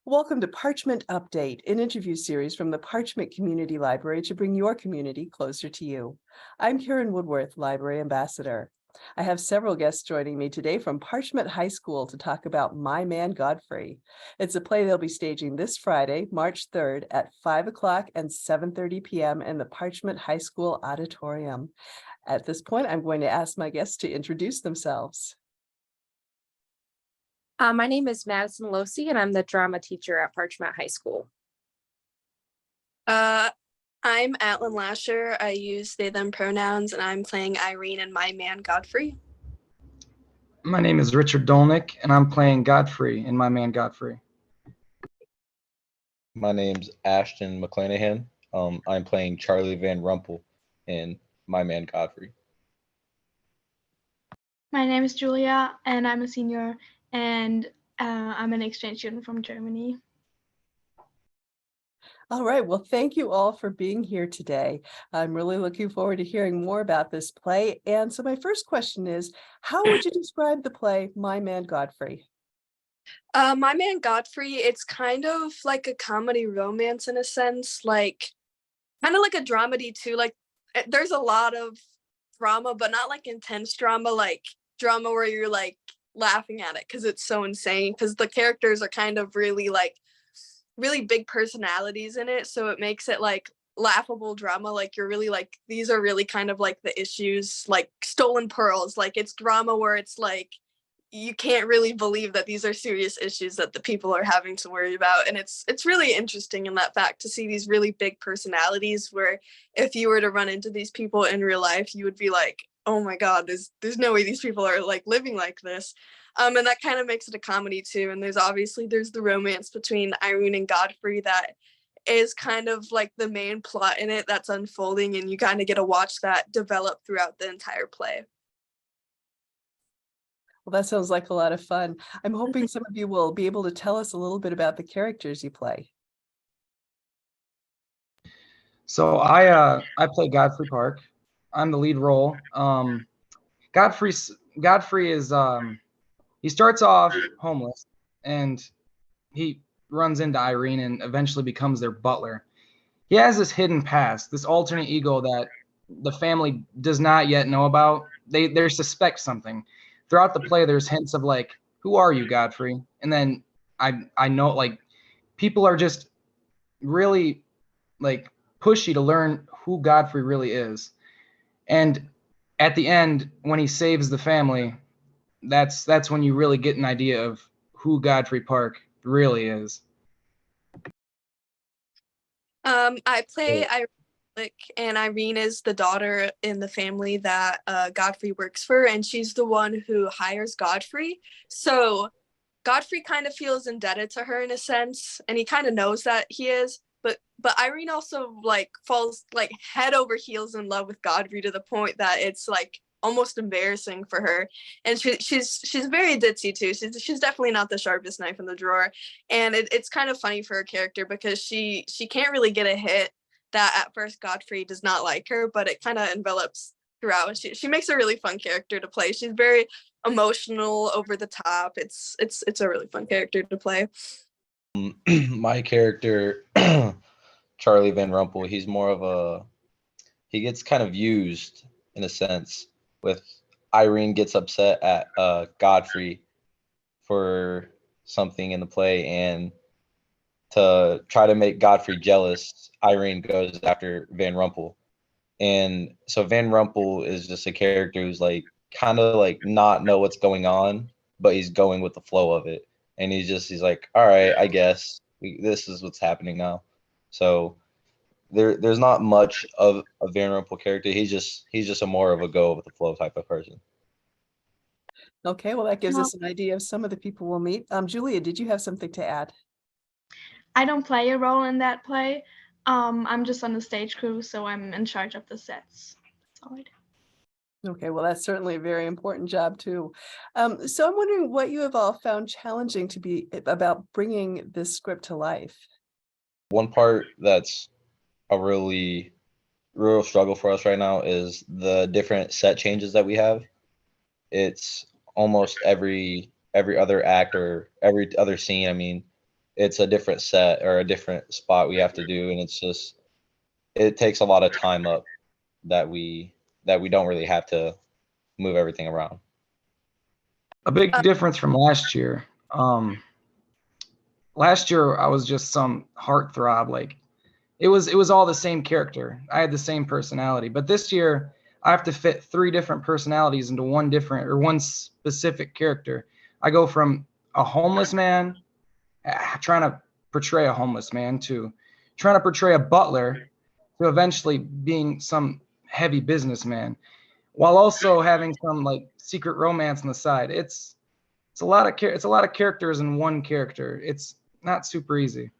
Welcome to Parchment Update, an interview series from the Parchment Community Library to bring your community closer to you. I'm Karen Woodworth, Library Ambassador. I have several guests joining me today from Parchment High School to talk about My Man Godfrey. It's a play they'll be staging this Friday, March 3rd at 5 o'clock and 7:30 p.m. in the Parchment High School auditorium. At this point, I'm going to ask my guests to introduce themselves. My name is Madison Losi, and I'm the drama teacher at Parchment High School. I'm Atlin Lasher. I use they, them pronouns, and I'm playing Irene in My Man Godfrey. My name is Richard Dolnick, and I'm playing Godfrey in My Man Godfrey. My name's Ashton McClanahan. I'm playing Charlie Van Rumpel in My Man Godfrey. My name is Julia, and I'm a senior, and I'm an exchange student from Germany. All right, well, thank you all for being here today. I'm really looking forward to hearing more about this play. And so my first question is, how would you describe the play, My Man Godfrey? My Man Godfrey, it's kind of like a comedy romance in a sense, like kind of like a dramedy too. Like there's a lot of drama, but not like intense drama, like drama where you're like laughing at it because it's so insane, because the characters are kind of really big personalities in it, so it makes it like laughable drama. Like you're really like, these are really kind of like the issues, like stolen pearls. Like it's drama where it's like you can't really believe that these are serious issues that the people are having to worry about. And it's really interesting in that fact to see these really big personalities where if you were to run into these people in real life, you would be like, oh my god, there's no way these people are like living like this. And that kind of makes it a comedy too. And there's the romance between Irene and Godfrey that is kind of like the main plot in it that's unfolding, and you kind of get to watch that develop throughout the entire play. Well, that sounds like a lot of fun. I'm hoping some of you will be able to tell us a little bit about the characters you play. So I play Godfrey Park. I'm the lead role. Godfrey is he starts off homeless, and he runs into Irene and eventually becomes their butler. He has this hidden past, this alternate ego that the family does not yet know about. They suspect something. Throughout the play, there's hints of like, who are you, Godfrey? And then I know like people are just really like pushy to learn who Godfrey really is. And at the end, when he saves the family, that's when you really get an idea of who Godfrey Park really is. I play Irene, and Irene is the daughter in the family that Godfrey works for, and she's the one who hires Godfrey. So Godfrey kind of feels indebted to her in a sense, and he kind of knows that he is. But Irene also like falls like head over heels in love with Godfrey to the point that it's like almost embarrassing for her. And she's very ditzy too. She's definitely not the sharpest knife in the drawer. And it's kind of funny for her character because she can't really get a hit that at first Godfrey does not like her, but it kind of envelops throughout. And she makes a really fun character to play. She's very emotional, over the top. It's a really fun character to play. My character, Charlie Van Rumpel, he's more of he gets kind of used in a sense. With Irene gets upset at Godfrey for something in the play, and to try to make Godfrey jealous, Irene goes after Van Rumpel. And so Van Rumpel is just a character who's like kind of like not know what's going on, but he's going with the flow of it. And he's like, all right, I guess this is what's happening now. So there's not much of a Van Rumpel character. He's just a more of a go with the flow type of person. Okay, well, that gives us an idea of some of the people we'll meet. Julia, did you have something to add? I don't play a role in that play. I'm just on the stage crew, so I'm in charge of the sets. That's all I do. Okay, well, that's certainly a very important job too. So I'm wondering what you have all found challenging about bringing this script to life. One part that's a really real struggle for us right now is the different set changes that we have. It's almost every other act or every other scene. I mean, it's a different set or a different spot we have to do, and it takes a lot of time up that we don't really have to move everything around. A big difference from last year. Last year I was just some heartthrob. Like it was all the same character. I had the same personality. But this year I have to fit 3 different personalities into one specific character. I go from a homeless man, trying to portray a homeless man, to trying to portray a butler, to eventually being some heavy businessman, while also having some like secret romance on the side. It's a lot of characters in one character. It's not super easy.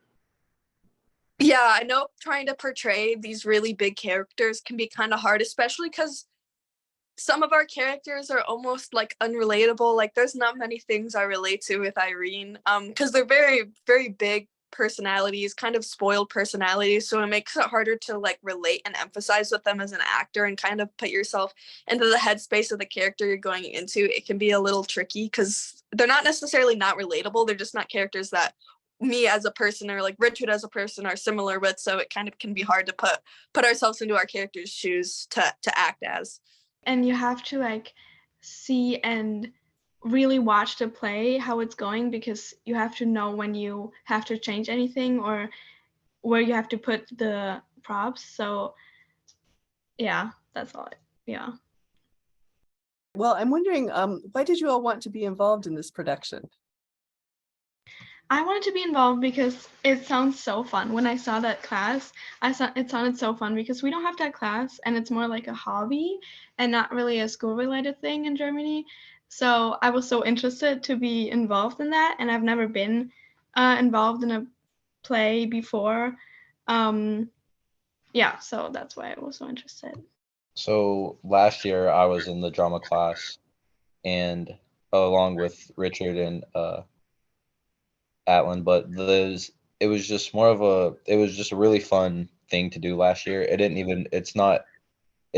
Yeah, I know trying to portray these really big characters can be kind of hard, especially because some of our characters are almost like unrelatable. Like there's not many things I relate to with Irene, because they're very, very big personalities, kind of spoiled personalities. So it makes it harder to like relate and emphasize with them as an actor and kind of put yourself into the headspace of the character you're going into. It can be a little tricky because they're not necessarily not relatable. They're just not characters that me as a person or like Richard as a person are similar with. So it kind of can be hard to put ourselves into our characters' shoes to act as. And you have to like see and really watch the play how it's going, because you have to know when you have to change anything or where you have to put the props. So yeah, that's all. Yeah. Well, I'm wondering, why did you all want to be involved in this production? I wanted to be involved because it sounds so fun. When I saw that class, it sounded so fun because we don't have that class and it's more like a hobby and not really a school-related thing in Germany. So I was so interested to be involved in that, and I've never been involved in a play before. Yeah, so that's why I was so interested. So last year I was in the drama class, and along with Richard and Atlin, but it was just a really fun thing to do last year. It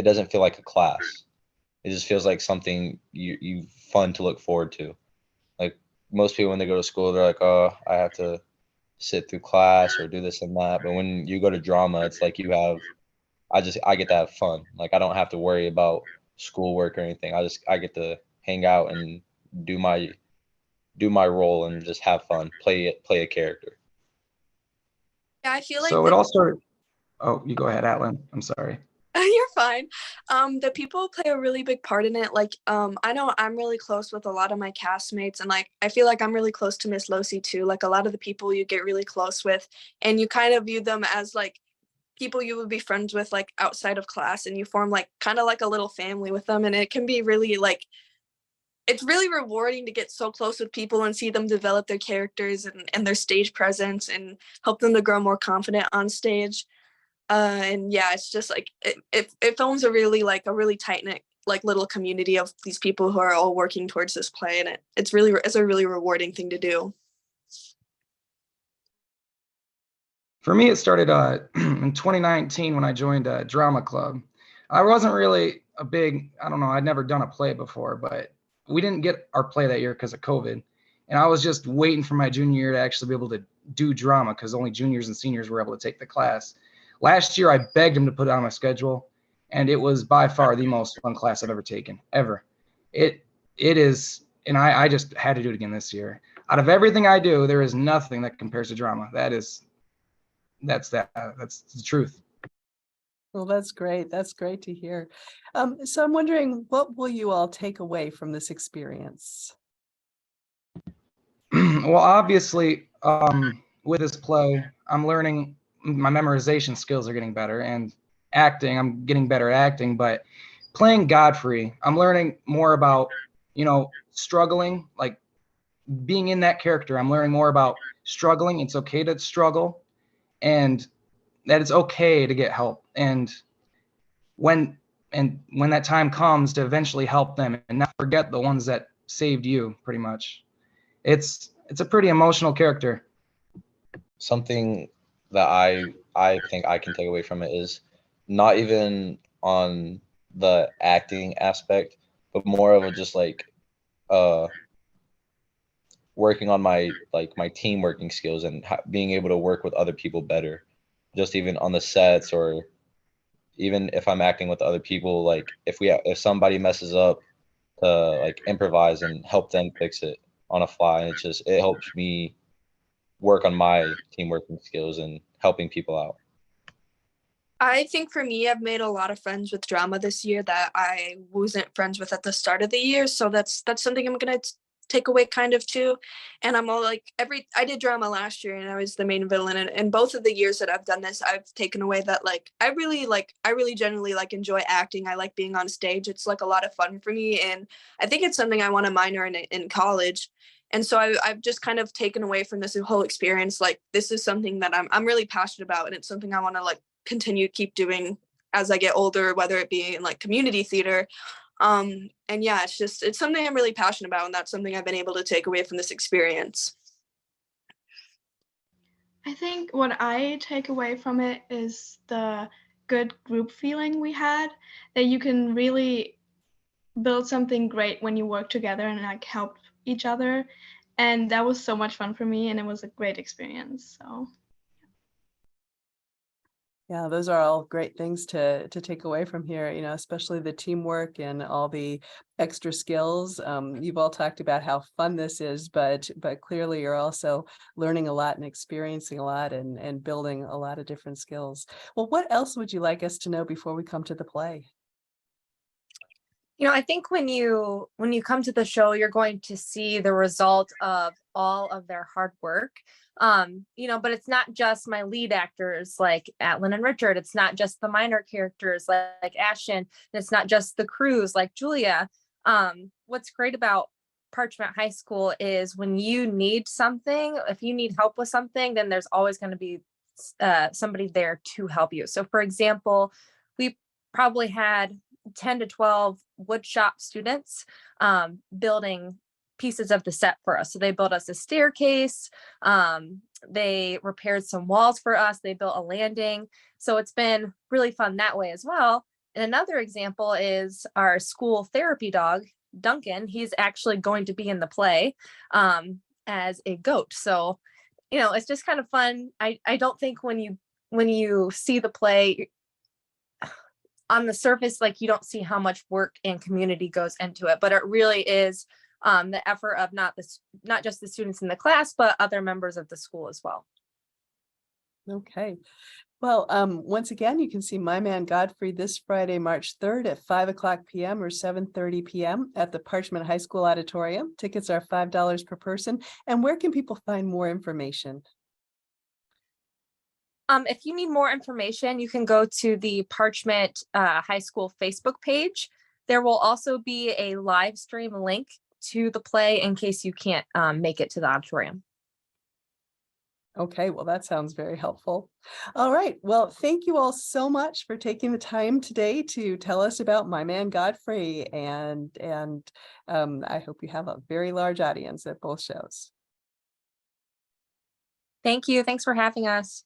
doesn't feel like a class. It just feels like something you fun to look forward to. Like most people when they go to school, they're like, oh, I have to sit through class or do this and that. But when you go to drama, it's like I get to have fun. Like I don't have to worry about schoolwork or anything. I get to hang out and do my role and just have fun, play a character. Yeah, I feel like So it all started. Oh, you go ahead, Atlin. I'm sorry. you're fine. The people play a really big part in it. Like, I know I'm really close with a lot of my castmates, and like I feel like I'm really close to Miss Losi too. Like a lot of the people you get really close with, and you kind of view them as like people you would be friends with like outside of class, and you form like kind of like a little family with them, and it can be really like it's really rewarding to get so close with people and see them develop their characters and their stage presence and help them to grow more confident on stage. And yeah, it's just like it films a really tight knit like little community of these people who are all working towards this play, and it's a really rewarding thing to do. For me, it started in 2019 when I joined a drama club. I wasn't really I don't know, I'd never done a play before, but we didn't get our play that year because of COVID. And I was just waiting for my junior year to actually be able to do drama because only juniors and seniors were able to take the class. Last year, I begged him to put it on my schedule, and it was by far the most fun class I've ever taken, ever. It is, and I just had to do it again this year. Out of everything I do, there is nothing that compares to drama. That's the truth. Well, that's great. That's great to hear. So I'm wondering, what will you all take away from this experience? Well, obviously, with this play, I'm learning my memorization skills are getting better, and acting, I'm getting better at acting. But playing Godfrey, I'm learning more about, struggling, like being in that character. I'm learning more about struggling. It's okay to struggle, and that it's okay to get help. And when that time comes to eventually help them and not forget the ones that saved you, pretty much. It's a pretty emotional character. Something that I think I can take away from it is not even on the acting aspect, but more of a just like working on my my team working skills and being able to work with other people better, just even on the sets, or even if I'm acting with other people, like if somebody messes up, to like improvise and help them fix it on a fly. And it helps me work on my team working skills and helping people out. I think for me, I've made a lot of friends with drama this year that I wasn't friends with at the start of the year. So that's something I'm gonna take away kind of too. And I'm all like I did drama last year and I was the main villain. And both of the years that I've done this, I've taken away that I really genuinely enjoy acting. I like being on stage. It's like a lot of fun for me. And I think it's something I want to minor in college. And so I've just kind of taken away from this whole experience. Like this is something that I'm really passionate about, and it's something I want to continue keep doing as I get older, whether it be in community theater. And yeah, it's something I'm really passionate about, and that's something I've been able to take away from this experience. I think what I take away from it is the good group feeling we had, that you can really build something great when you work together and help each other. And that was so much fun for me, and it was a great experience. So Yeah, those are all great things to take away from here, especially the teamwork and all the extra skills. You've all talked about how fun this is, but clearly you're also learning a lot and experiencing a lot and building a lot of different skills. Well, what else would you like us to know before we come to the play? I think when you come to the show, you're going to see the result of all of their hard work. But it's not just my lead actors like Atlin and Richard. It's not just the minor characters like Ashton. And it's not just the crews like Julia. What's great about Parchment High School is when you need something, if you need help with something, then there's always going to be somebody there to help you. So for example, we probably had 10 to 12 woodshop students building pieces of the set for us. So they built us a staircase. They repaired some walls for us. They built a landing. So it's been really fun that way as well. And another example is our school therapy dog, Duncan. He's actually going to be in the play as a goat. So, it's just kind of fun. I don't think when you see the play, on the surface, you don't see how much work and community goes into it, but it really is the effort of not just the students in the class, but other members of the school as well. Okay. Well, once again, you can see My Man Godfrey this Friday, March 3rd at 5:00 p.m. or 7:30 p.m. at the Parchment High School Auditorium. Tickets are $5 per person. And where can people find more information? If you need more information, you can go to the Parchment High School Facebook page. There will also be a live stream link to the play in case you can't make it to the auditorium. Okay, well, that sounds very helpful. All right. Well, thank you all so much for taking the time today to tell us about My Man Godfrey, and I hope you have a very large audience at both shows. Thank you. Thanks for having us.